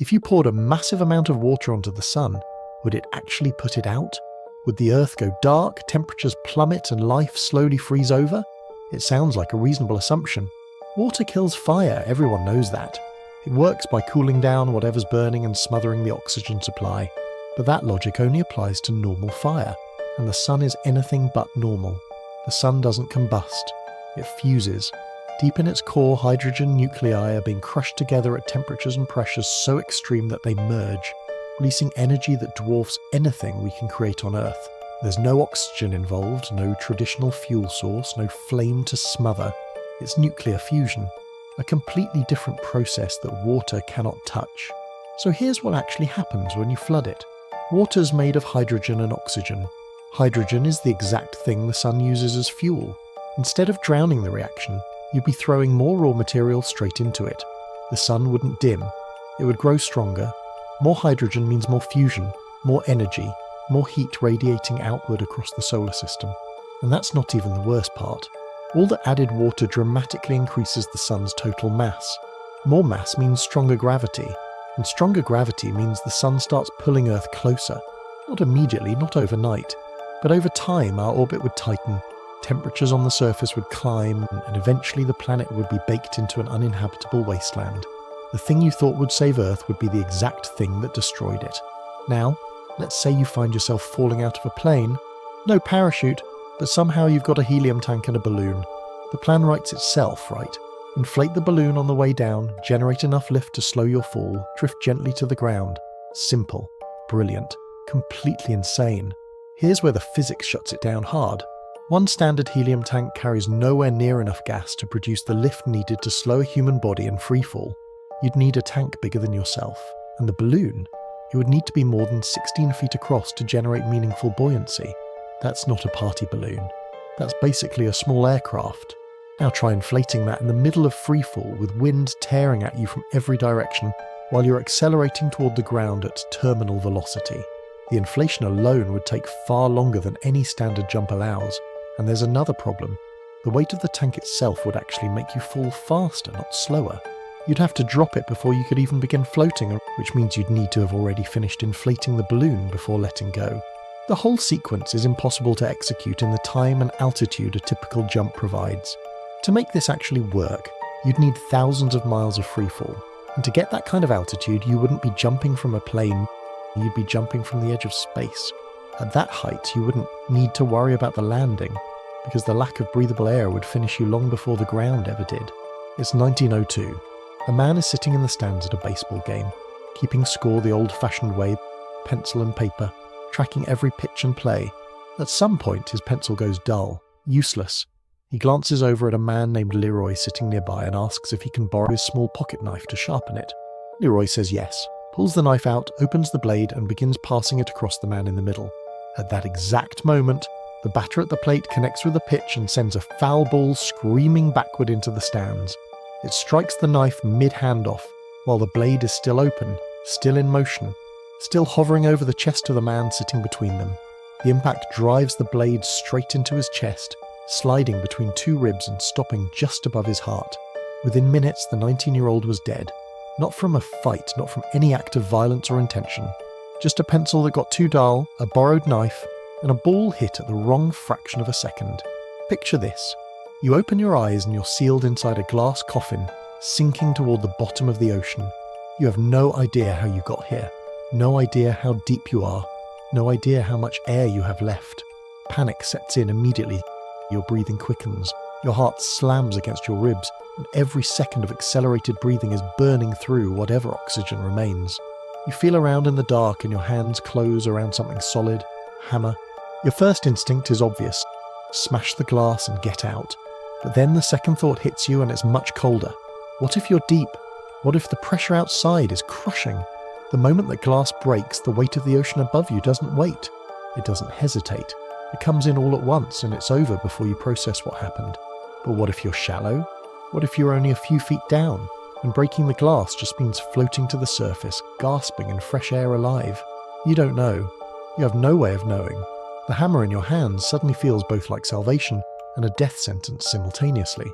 If you poured a massive amount of water onto the sun, would it actually put it out? Would the Earth go dark, temperatures plummet, and life slowly freeze over? It sounds like a reasonable assumption. Water kills fire, everyone knows that. It works by cooling down whatever's burning and smothering the oxygen supply. But that logic only applies to normal fire, and the sun is anything but normal. The sun doesn't combust, it fuses. Deep in its core, hydrogen nuclei are being crushed together at temperatures and pressures so extreme that they merge, releasing energy that dwarfs anything we can create on Earth. There's no oxygen involved, no traditional fuel source, no flame to smother. It's nuclear fusion, a completely different process that water cannot touch. So here's what actually happens when you flood it. Water's made of hydrogen and oxygen. Hydrogen is the exact thing the sun uses as fuel. Instead of drowning the reaction, you'd be throwing more raw material straight into it. The sun wouldn't dim. It would grow stronger. More hydrogen means more fusion, more energy, more heat radiating outward across the solar system. And that's not even the worst part. All the added water dramatically increases the sun's total mass. More mass means stronger gravity, and stronger gravity means the sun starts pulling Earth closer. Not immediately, not overnight, but over time our orbit would tighten, temperatures on the surface would climb, and eventually the planet would be baked into an uninhabitable wasteland. The thing you thought would save Earth would be the exact thing that destroyed it. Now, let's say you find yourself falling out of a plane. No parachute, but somehow you've got a helium tank and a balloon. The plan writes itself, right? Inflate the balloon on the way down, generate enough lift to slow your fall, drift gently to the ground. Simple, brilliant, completely insane. Here's where the physics shuts it down hard. One standard helium tank carries nowhere near enough gas to produce the lift needed to slow a human body in freefall. You'd need a tank bigger than yourself. And the balloon? It would need to be more than 16 feet across to generate meaningful buoyancy. That's not a party balloon. That's basically a small aircraft. Now try inflating that in the middle of freefall with wind tearing at you from every direction while you're accelerating toward the ground at terminal velocity. The inflation alone would take far longer than any standard jump allows. And there's another problem. The weight of the tank itself would actually make you fall faster, not slower. You'd have to drop it before you could even begin floating, which means you'd need to have already finished inflating the balloon before letting go. The whole sequence is impossible to execute in the time and altitude a typical jump provides. To make this actually work, you'd need thousands of miles of freefall. And to get that kind of altitude, you wouldn't be jumping from a plane, you'd be jumping from the edge of space. At that height, you wouldn't need to worry about the landing, because the lack of breathable air would finish you long before the ground ever did. It's 1902. A man is sitting in the stands at a baseball game, keeping score the old-fashioned way, pencil and paper, tracking every pitch and play. At some point, his pencil goes dull, useless. He glances over at a man named Leroy sitting nearby and asks if he can borrow his small pocket knife to sharpen it. Leroy says yes, pulls the knife out, opens the blade, and begins passing it across the man in the middle. At that exact moment, the batter at the plate connects with the pitch and sends a foul ball screaming backward into the stands. It strikes the knife mid-handoff, while the blade is still open, still in motion, still hovering over the chest of the man sitting between them. The impact drives the blade straight into his chest, sliding between two ribs and stopping just above his heart. Within minutes, the 19-year-old was dead. Not from a fight, not from any act of violence or intention. Just a pencil that got too dull, a borrowed knife, and a ball hit at the wrong fraction of a second. Picture this. You open your eyes and you're sealed inside a glass coffin, sinking toward the bottom of the ocean. You have no idea how you got here. No idea how deep you are. No idea how much air you have left. Panic sets in immediately. Your breathing quickens. Your heart slams against your ribs, and every second of accelerated breathing is burning through whatever oxygen remains. You feel around in the dark and your hands close around something solid, hammer. Your first instinct is obvious. Smash the glass and get out. But then the second thought hits you and it's much colder. What if you're deep? What if the pressure outside is crushing? The moment that glass breaks, the weight of the ocean above you doesn't wait. It doesn't hesitate. It comes in all at once and it's over before you process what happened. But what if you're shallow? What if you're only a few feet down? And breaking the glass just means floating to the surface, gasping in fresh air alive. You don't know. You have no way of knowing. The hammer in your hands suddenly feels both like salvation and a death sentence simultaneously.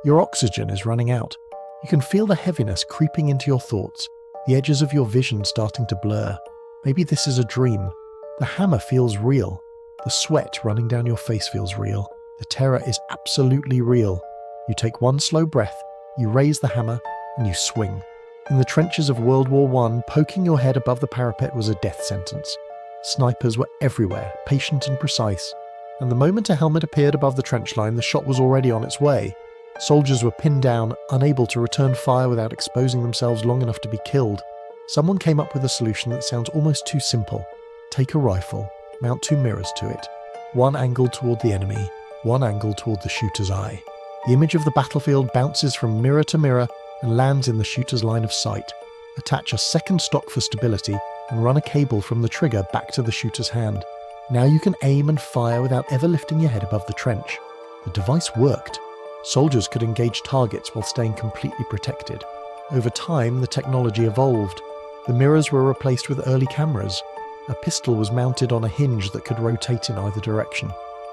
Your oxygen is running out. You can feel the heaviness creeping into your thoughts. the edges of your vision starting to blur. Maybe this is a dream. The hammer feels real. The sweat running down your face feels real. The terror is absolutely real. You take one slow breath, you raise the hammer, and you swing. In the trenches of World War I, poking your head above the parapet was a death sentence. Snipers were everywhere, patient and precise. And the moment a helmet appeared above the trench line, the shot was already on its way. Soldiers were pinned down, unable to return fire without exposing themselves long enough to be killed. Someone came up with a solution that sounds almost too simple. Take a rifle, mount 2 mirrors to it. One angled toward the enemy, one angled toward the shooter's eye. The image of the battlefield bounces from mirror to mirror and lands in the shooter's line of sight. Attach a second stock for stability and run a cable from the trigger back to the shooter's hand. Now you can aim and fire without ever lifting your head above the trench. The device worked. Soldiers could engage targets while staying completely protected. Over time, the technology evolved. The mirrors were replaced with early cameras. A pistol was mounted on a hinge that could rotate in either direction.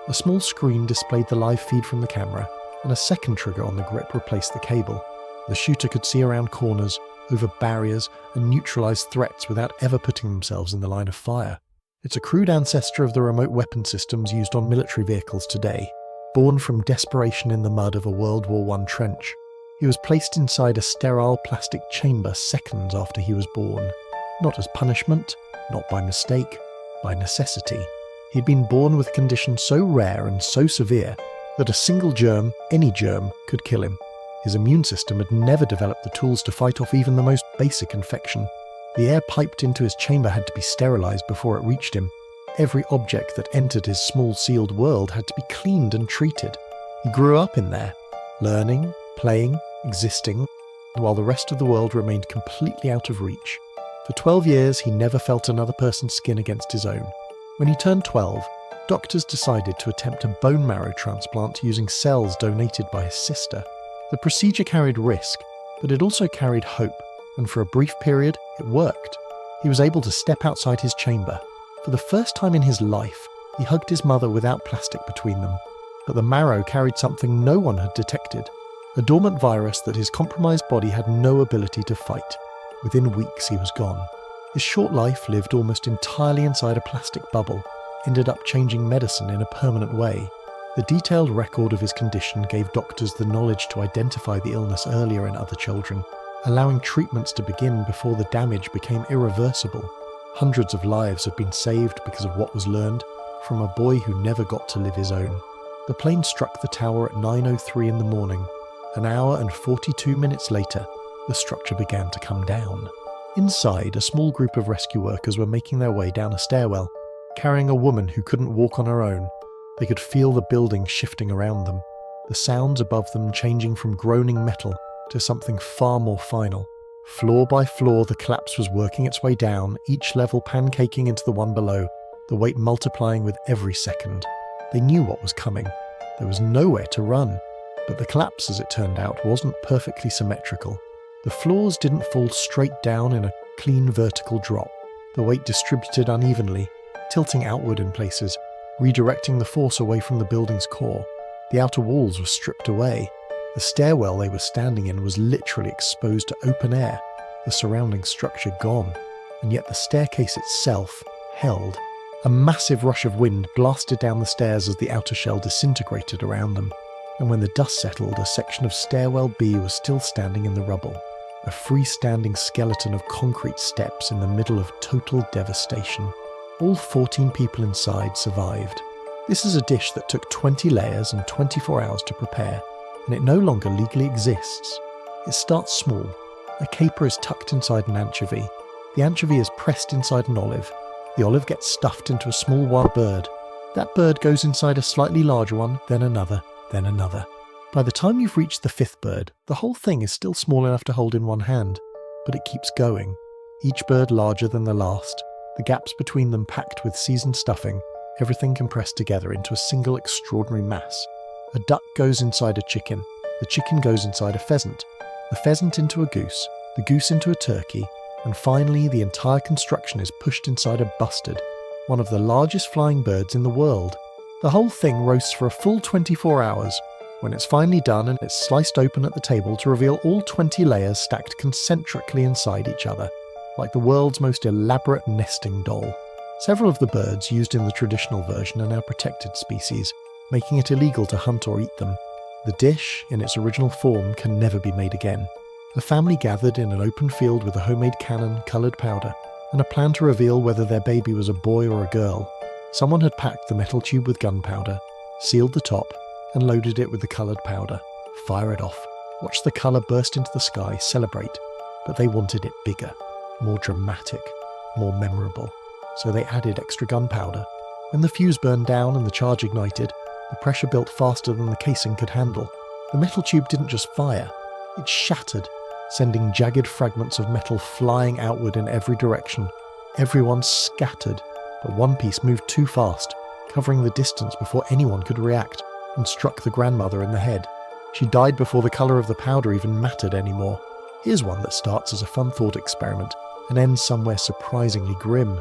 A small screen displayed the live feed from the camera, and a second trigger on the grip replaced the cable. The shooter could see around corners, over barriers, and neutralize threats without ever putting themselves in the line of fire. It's a crude ancestor of the remote weapon systems used on military vehicles today, born from desperation in the mud of a World War I trench. He was placed inside a sterile plastic chamber seconds after he was born. Not as punishment, not by mistake, by necessity. He'd been born with a condition so rare and so severe that a single germ, any germ, could kill him. His immune system had never developed the tools to fight off even the most basic infection. The air piped into his chamber had to be sterilized before it reached him. Every object that entered his small sealed world had to be cleaned and treated. He grew up in there, learning, playing, existing, while the rest of the world remained completely out of reach. For 12 years, he never felt another person's skin against his own. When he turned 12, doctors decided to attempt a bone marrow transplant using cells donated by his sister. The procedure carried risk, but it also carried hope, and for a brief period, it worked. He was able to step outside his chamber. For the first time in his life, he hugged his mother without plastic between them. But the marrow carried something no one had detected, a dormant virus that his compromised body had no ability to fight. Within weeks, he was gone. His short life, lived almost entirely inside a plastic bubble, ended up changing medicine in a permanent way. The detailed record of his condition gave doctors the knowledge to identify the illness earlier in other children, allowing treatments to begin before the damage became irreversible. Hundreds of lives have been saved because of what was learned from a boy who never got to live his own. The plane struck the tower at 9:03 in the morning. An hour and 42 minutes later, the structure began to come down. Inside, a small group of rescue workers were making their way down a stairwell, carrying a woman who couldn't walk on her own. They could feel the building shifting around them, the sounds above them changing from groaning metal to something far more final. Floor by floor, the collapse was working its way down, each level pancaking into the one below, the weight multiplying with every second. They knew what was coming. There was nowhere to run. But the collapse, as it turned out, wasn't perfectly symmetrical. The floors didn't fall straight down in a clean vertical drop. The weight distributed unevenly, tilting outward in places, redirecting the force away from the building's core. The outer walls were stripped away. The stairwell they were standing in was literally exposed to open air, the surrounding structure gone, and yet the staircase itself held. A massive rush of wind blasted down the stairs as the outer shell disintegrated around them, and when the dust settled, a section of Stairwell B was still standing in the rubble, a freestanding skeleton of concrete steps in the middle of total devastation. All 14 people inside survived. This is a dish that took 20 layers and 24 hours to prepare, and it no longer legally exists. It starts small. A caper is tucked inside an anchovy. The anchovy is pressed inside an olive. The olive gets stuffed into a small wild bird. That bird goes inside a slightly larger one, then another, then another. By the time you've reached the 5th bird, the whole thing is still small enough to hold in one hand, but it keeps going. Each bird larger than the last, the gaps between them packed with seasoned stuffing, everything compressed together into a single extraordinary mass. A duck goes inside a chicken, the chicken goes inside a pheasant, the pheasant into a goose, the goose into a turkey, and finally the entire construction is pushed inside a bustard, one of the largest flying birds in the world. The whole thing roasts for a full 24 hours. When it's finally done and it's sliced open at the table to reveal all 20 layers stacked concentrically inside each other, like the world's most elaborate nesting doll. Several of the birds used in the traditional version are now protected species, making it illegal to hunt or eat them. The dish, in its original form, can never be made again. A family gathered in an open field with a homemade cannon, coloured powder, and a plan to reveal whether their baby was a boy or a girl. Someone had packed the metal tube with gunpowder, sealed the top, and loaded it with the coloured powder. Fire it off. Watch the colour burst into the sky, celebrate. But they wanted it bigger, more dramatic, more memorable. So they added extra gunpowder. When the fuse burned down and the charge ignited, the pressure built faster than the casing could handle. The metal tube didn't just fire, it shattered, sending jagged fragments of metal flying outward in every direction. Everyone scattered, but one piece moved too fast, covering the distance before anyone could react, and struck the grandmother in the head. She died before the colour of the powder even mattered anymore. Here's one that starts as a fun thought experiment and ends somewhere surprisingly grim.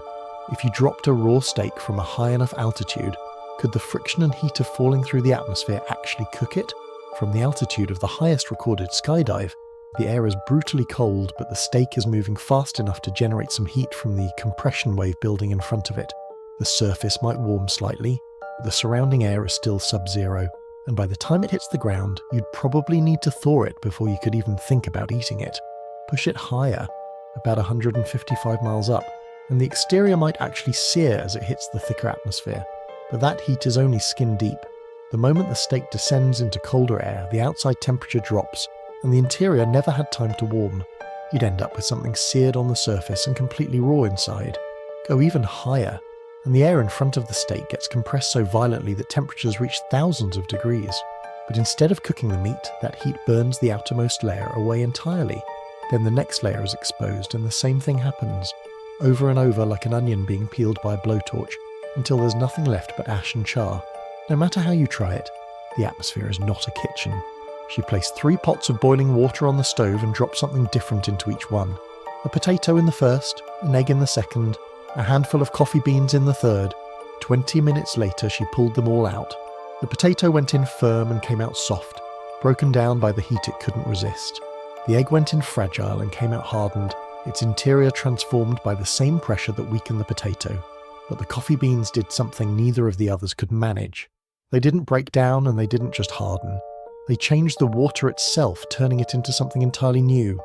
If you dropped a raw steak from a high enough altitude, could the friction and heat of falling through the atmosphere actually cook it? From the altitude of the highest recorded skydive, the air is brutally cold, but the steak is moving fast enough to generate some heat from the compression wave building in front of it. The surface might warm slightly, but the surrounding air is still sub-zero, and by the time it hits the ground, you'd probably need to thaw it before you could even think about eating it. Push it higher, about 155 miles up, and the exterior might actually sear as it hits the thicker atmosphere. But that heat is only skin deep. The moment the steak descends into colder air, the outside temperature drops, and the interior never had time to warm. You'd end up with something seared on the surface and completely raw inside. Go even higher, and the air in front of the steak gets compressed so violently that temperatures reach thousands of degrees. But instead of cooking the meat, that heat burns the outermost layer away entirely. Then the next layer is exposed, and the same thing happens, over and over like an onion being peeled by a blowtorch, until there's nothing left but ash and char. No matter how you try it, the atmosphere is not a kitchen. She placed 3 pots of boiling water on the stove and dropped something different into each one. A potato in the first, an egg in the second, a handful of coffee beans in the third. 20 minutes later, she pulled them all out. The potato went in firm and came out soft, broken down by the heat it couldn't resist. The egg went in fragile and came out hardened, its interior transformed by the same pressure that weakened the potato. But the coffee beans did something neither of the others could manage. They didn't break down and they didn't just harden. They changed the water itself, turning it into something entirely new.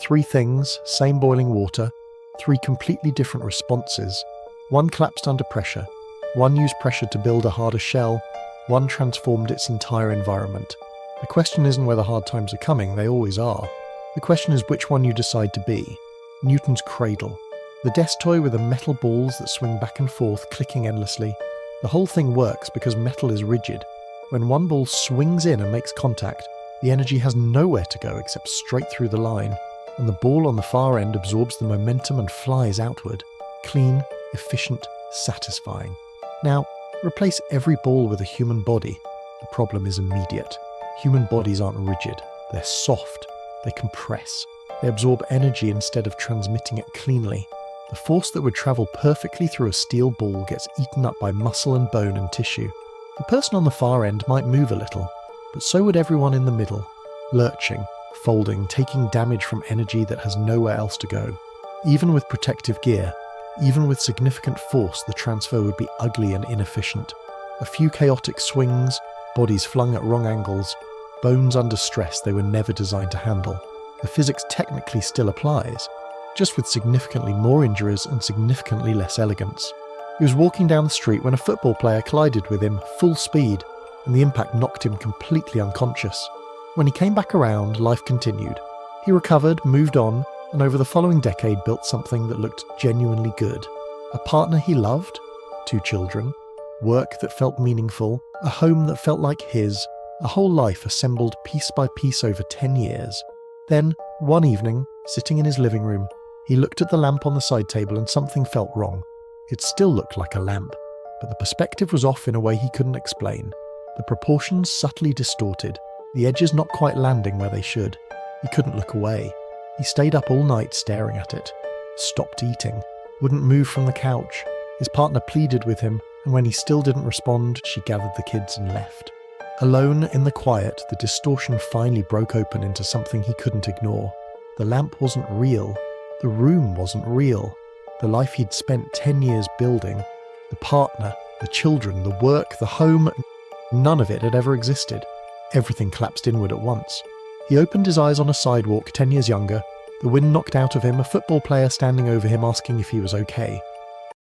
3 things, same boiling water, 3 completely different responses. One collapsed under pressure, one used pressure to build a harder shell, one transformed its entire environment. The question isn't whether hard times are coming, they always are. The question is which one you decide to be. Newton's cradle. The desk toy with the metal balls that swing back and forth, clicking endlessly. The whole thing works because metal is rigid. When one ball swings in and makes contact, the energy has nowhere to go except straight through the line, and the ball on the far end absorbs the momentum and flies outward. Clean, efficient, satisfying. Now, replace every ball with a human body. The problem is immediate. Human bodies aren't rigid. They're soft. They compress. They absorb energy instead of transmitting it cleanly. The force that would travel perfectly through a steel ball gets eaten up by muscle and bone and tissue. The person on the far end might move a little, but so would everyone in the middle, lurching, folding, taking damage from energy that has nowhere else to go. Even with protective gear, even with significant force, the transfer would be ugly and inefficient. A few chaotic swings, bodies flung at wrong angles, bones under stress they were never designed to handle. The physics technically still applies, just with significantly more injuries and significantly less elegance. He was walking down the street when a football player collided with him full speed, and the impact knocked him completely unconscious. When he came back around, life continued. He recovered, moved on, and over the following decade built something that looked genuinely good. A partner he loved, 2 children, work that felt meaningful, a home that felt like his, a whole life assembled piece by piece over 10 years. Then, one evening, sitting in his living room, he looked at the lamp on the side table and something felt wrong. It still looked like a lamp, but the perspective was off in a way he couldn't explain. The proportions subtly distorted, the edges not quite landing where they should. He couldn't look away. He stayed up all night staring at it, stopped eating, wouldn't move from the couch. His partner pleaded with him, and when he still didn't respond, she gathered the kids and left. Alone in the quiet, the distortion finally broke open into something he couldn't ignore. The lamp wasn't real. The room wasn't real. The life he'd spent 10 years building, the partner, the children, the work, the home, none of it had ever existed. Everything collapsed inward at once. He opened his eyes on a sidewalk 10 years younger, the wind knocked out of him, a football player standing over him asking if he was okay.